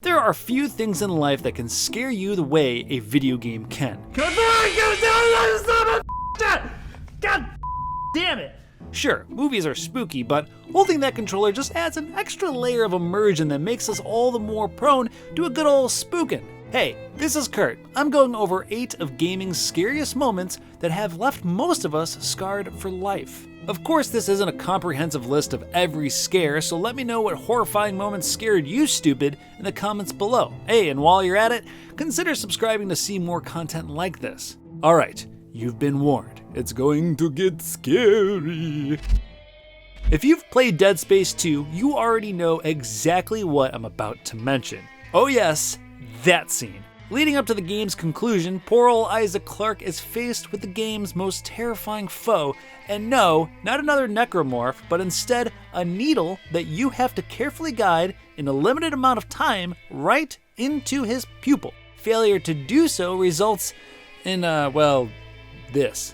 There are few things in life that can scare you the way a video game can. God damn it! Sure, movies are spooky, but holding that controller just adds an extra layer of immersion that makes us all the more prone to a good old spookin'. Hey, this is Kurt. I'm going over 8 of gaming's scariest moments that have left most of us scarred for life. Of course, this isn't a comprehensive list of every scare, so let me know what horrifying moments scared you stupid in the comments below. Hey, and while you're at it, consider subscribing to see more content like this. Alright, you've been warned. It's going to get scary. If you've played Dead Space 2, you already know exactly what I'm about to mention. Oh yes, that scene. Leading up to the game's conclusion, poor old Isaac Clarke is faced with the game's most terrifying foe, and no, not another necromorph, but instead a needle that you have to carefully guide in a limited amount of time right into his pupil. Failure to do so results in, well, this.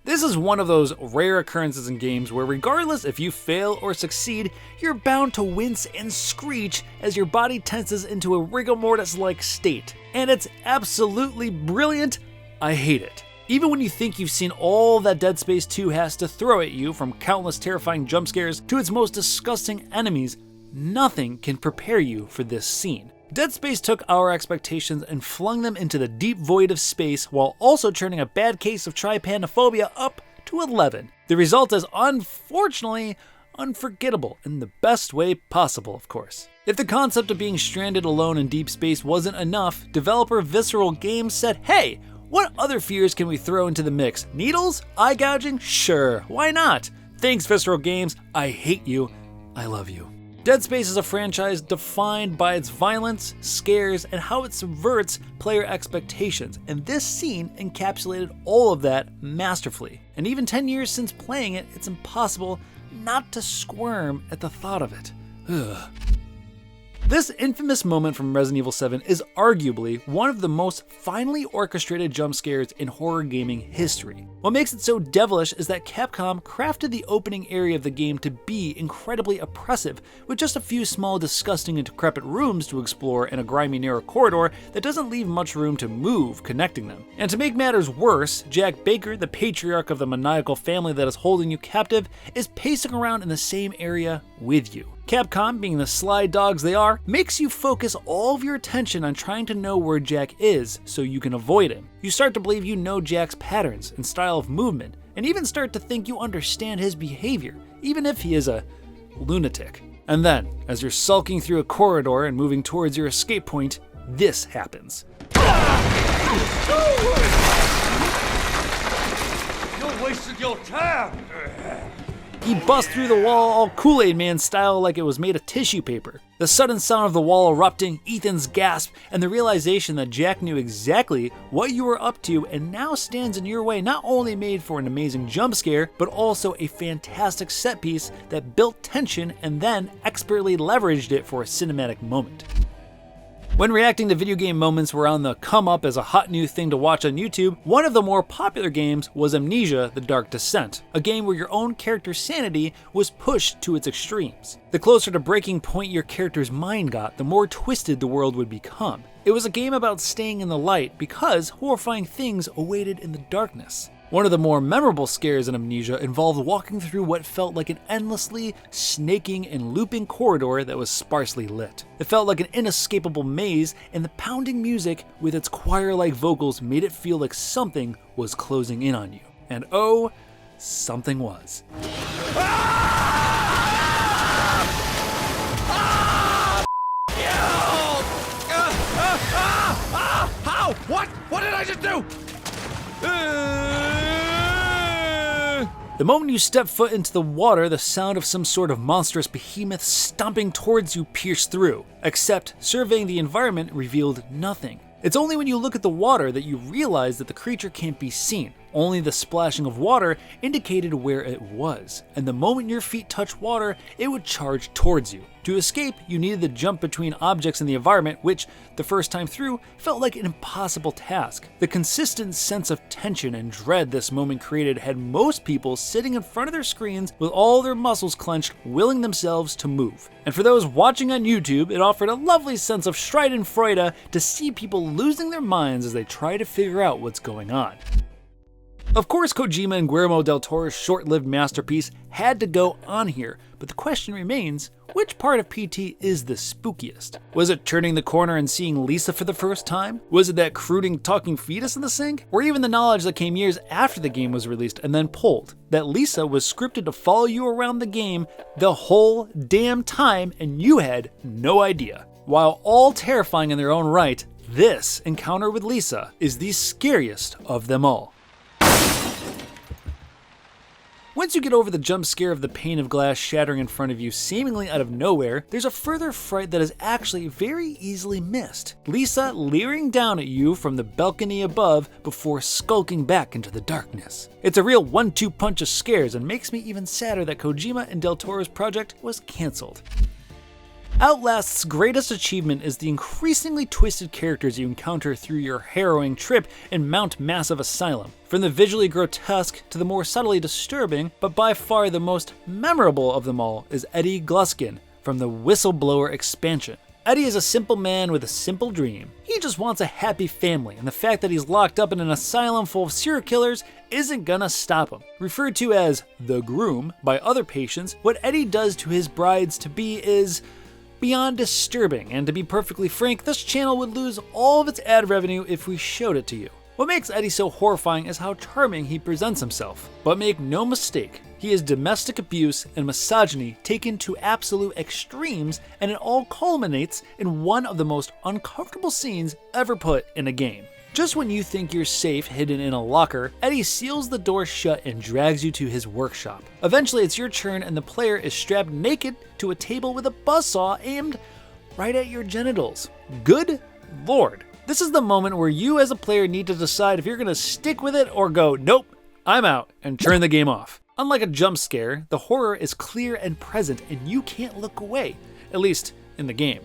This is one of those rare occurrences in games where regardless if you fail or succeed, you're bound to wince and screech as your body tenses into a rigor mortis-like state. And it's absolutely brilliant. I hate it. Even when you think you've seen all that Dead Space 2 has to throw at you, from countless terrifying jump scares to its most disgusting enemies, nothing can prepare you for this scene. Dead Space took our expectations and flung them into the deep void of space while also turning a bad case of trypanophobia up to 11. The result is unfortunately unforgettable in the best way possible, of course. If the concept of being stranded alone in deep space wasn't enough, developer Visceral Games said, hey, what other fears can we throw into the mix? Needles? Eye gouging? Sure, why not? Thanks, Visceral Games. I hate you. I love you. Dead Space is a franchise defined by its violence, scares, and how it subverts player expectations, and this scene encapsulated all of that masterfully. And even 10 years since playing it, it's impossible not to squirm at the thought of it. Ugh. This infamous moment from Resident Evil 7 is arguably one of the most finely orchestrated jump scares in horror gaming history. What makes it so devilish is that Capcom crafted the opening area of the game to be incredibly oppressive, with just a few small disgusting and decrepit rooms to explore and a grimy narrow corridor that doesn't leave much room to move connecting them. And to make matters worse, Jack Baker, the patriarch of the maniacal family that is holding you captive, is pacing around in the same area with you. Capcom, being the sly dogs they are, makes you focus all of your attention on trying to know where Jack is so you can avoid him. You start to believe you know Jack's patterns and style of movement, and even start to think you understand his behavior, even if he is a lunatic. And then, as you're sulking through a corridor and moving towards your escape point, this happens. You wasted your time! He busts through the wall all Kool-Aid Man style like it was made of tissue paper. The sudden sound of the wall erupting, Ethan's gasp, and the realization that Jack knew exactly what you were up to and now stands in your way not only made for an amazing jump scare, but also a fantastic set piece that built tension and then expertly leveraged it for a cinematic moment. When reacting to video game moments were on the come up as a hot new thing to watch on YouTube, one of the more popular games was Amnesia: The Dark Descent, a game where your own character's sanity was pushed to its extremes. The closer to breaking point your character's mind got, the more twisted the world would become. It was a game about staying in the light because horrifying things awaited in the darkness. One of the more memorable scares in Amnesia involved walking through what felt like an endlessly snaking and looping corridor that was sparsely lit. It felt like an inescapable maze, and the pounding music with its choir-like vocals made it feel like something was closing in on you. And oh, something was. How? What? What did I just do? The moment you step foot into the water, the sound of some sort of monstrous behemoth stomping towards you pierced through, except surveying the environment revealed nothing. It's only when you look at the water that you realize that the creature can't be seen, Only the splashing of water indicated where it was, and the moment your feet touched water, it would charge towards you. To escape, you needed to jump between objects in the environment, which, the first time through, felt like an impossible task. The consistent sense of tension and dread this moment created had most people sitting in front of their screens with all their muscles clenched, willing themselves to move. And for those watching on YouTube, it offered a lovely sense of Schadenfreude to see people losing their minds as they try to figure out what's going on. Of course, Kojima and Guillermo del Toro's short-lived masterpiece had to go on here, but the question remains, which part of PT is the spookiest? Was it turning the corner and seeing Lisa for the first time? Was it that crooning talking fetus in the sink? Or even the knowledge that came years after the game was released and then pulled, that Lisa was scripted to follow you around the game the whole damn time and you had no idea? While all terrifying in their own right, this encounter with Lisa is the scariest of them all. Once you get over the jump scare of the pane of glass shattering in front of you seemingly out of nowhere, there's a further fright that is actually very easily missed. Lisa leering down at you from the balcony above before skulking back into the darkness. It's a real 1-2 punch of scares and makes me even sadder that Kojima and Del Toro's project was cancelled. Outlast's greatest achievement is the increasingly twisted characters you encounter through your harrowing trip in Mount Massive Asylum. From the visually grotesque to the more subtly disturbing, but by far the most memorable of them all is Eddie Gluskin from the Whistleblower expansion. Eddie is a simple man with a simple dream. He just wants a happy family, and the fact that he's locked up in an asylum full of serial killers isn't gonna stop him. Referred to as the groom by other patients, what Eddie does to his brides-to-be is beyond disturbing, and to be perfectly frank, this channel would lose all of its ad revenue if we showed it to you. What makes Eddie so horrifying is how charming he presents himself. But make no mistake, he is domestic abuse and misogyny taken to absolute extremes, and it all culminates in one of the most uncomfortable scenes ever put in a game. Just when you think you're safe hidden in a locker, Eddie seals the door shut and drags you to his workshop. Eventually it's your turn and the player is strapped naked to a table with a buzzsaw aimed right at your genitals. Good Lord. This is the moment where you as a player need to decide if you're gonna stick with it or go, nope, I'm out, and turn the game off. Unlike a jump scare, the horror is clear and present and you can't look away, at least in the game.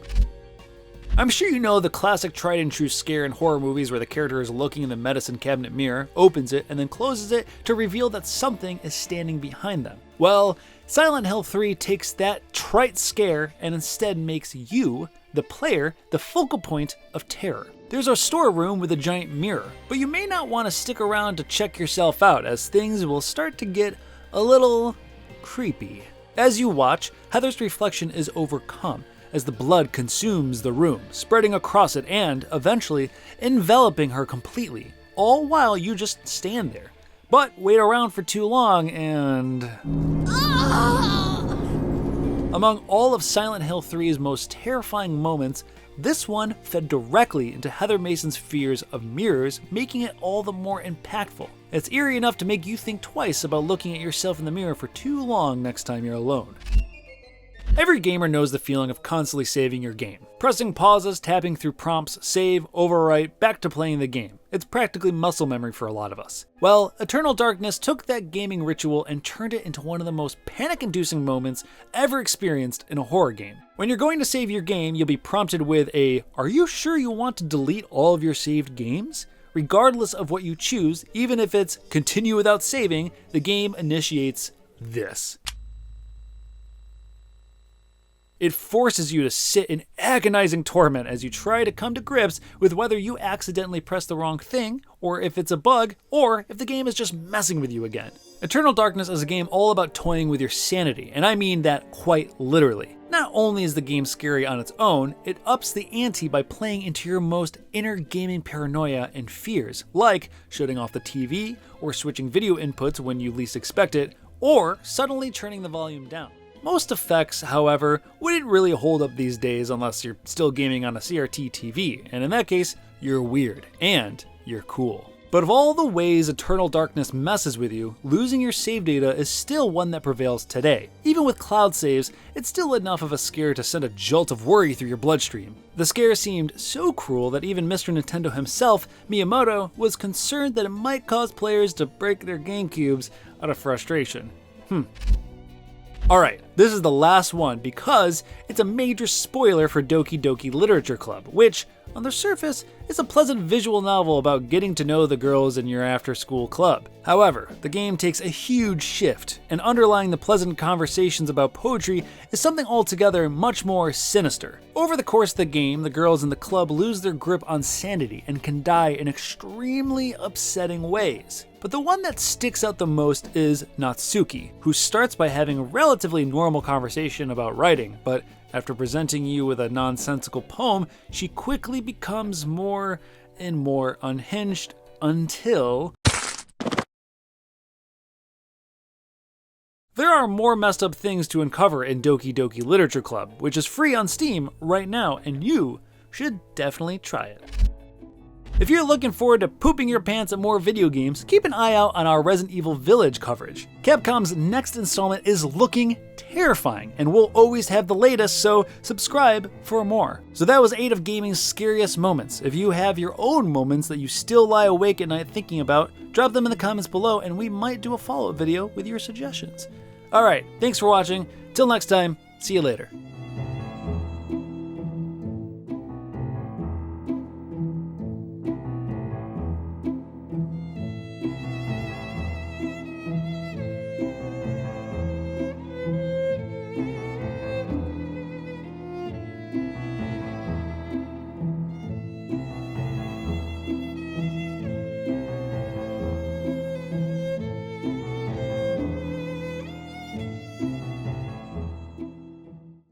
I'm sure you know the classic tried and true scare in horror movies where the character is looking in the medicine cabinet mirror, opens it, and then closes it to reveal that something is standing behind them. Well, Silent Hill 3 takes that trite scare and instead makes you, the player, the focal point of terror. There's a storeroom with a giant mirror, but you may not want to stick around to check yourself out as things will start to get a little creepy. As you watch, Heather's reflection is overcome as the blood consumes the room, spreading across it and, eventually, enveloping her completely, all while you just stand there. But wait around for too long and... Among all of Silent Hill 3's most terrifying moments, this one fed directly into Heather Mason's fears of mirrors, making it all the more impactful. It's eerie enough to make you think twice about looking at yourself in the mirror for too long next time you're alone. Every gamer knows the feeling of constantly saving your game. Pressing pauses, tapping through prompts, save, overwrite, back to playing the game. It's practically muscle memory for a lot of us. Well, Eternal Darkness took that gaming ritual and turned it into one of the most panic-inducing moments ever experienced in a horror game. When you're going to save your game, you'll be prompted with a, "Are you sure you want to delete all of your saved games?" Regardless of what you choose, even if it's continue without saving, the game initiates this. It forces you to sit in agonizing torment as you try to come to grips with whether you accidentally pressed the wrong thing, or if it's a bug, or if the game is just messing with you again. Eternal Darkness is a game all about toying with your sanity, and I mean that quite literally. Not only is the game scary on its own, it ups the ante by playing into your most inner gaming paranoia and fears, like shutting off the TV, or switching video inputs when you least expect it, or suddenly turning the volume down. Most effects, however, wouldn't really hold up these days unless you're still gaming on a CRT TV, and in that case, you're weird, and you're cool. But of all the ways Eternal Darkness messes with you, losing your save data is still one that prevails today. Even with cloud saves, it's still enough of a scare to send a jolt of worry through your bloodstream. The scare seemed so cruel that even Mr. Nintendo himself, Miyamoto, was concerned that it might cause players to break their GameCubes out of frustration. Alright, this is the last one because it's a major spoiler for Doki Doki Literature Club, which, on the surface, is a pleasant visual novel about getting to know the girls in your after-school club. However, the game takes a huge shift, and underlying the pleasant conversations about poetry is something altogether much more sinister. Over the course of the game, the girls in the club lose their grip on sanity and can die in extremely upsetting ways. But the one that sticks out the most is Natsuki, who starts by having a relatively normal conversation about writing, but after presenting you with a nonsensical poem, she quickly becomes more and more unhinged until there are more messed up things to uncover in Doki Doki Literature Club, which is free on Steam right now, and you should definitely try it. If you're looking forward to pooping your pants at more video games, keep an eye out on our Resident Evil Village coverage. Capcom's next installment is looking terrifying, and we'll always have the latest, so subscribe for more. So that was 8 of gaming's scariest moments. If you have your own moments that you still lie awake at night thinking about, drop them in the comments below and we might do a follow-up video with your suggestions. Alright, thanks for watching. Till next time, see you later.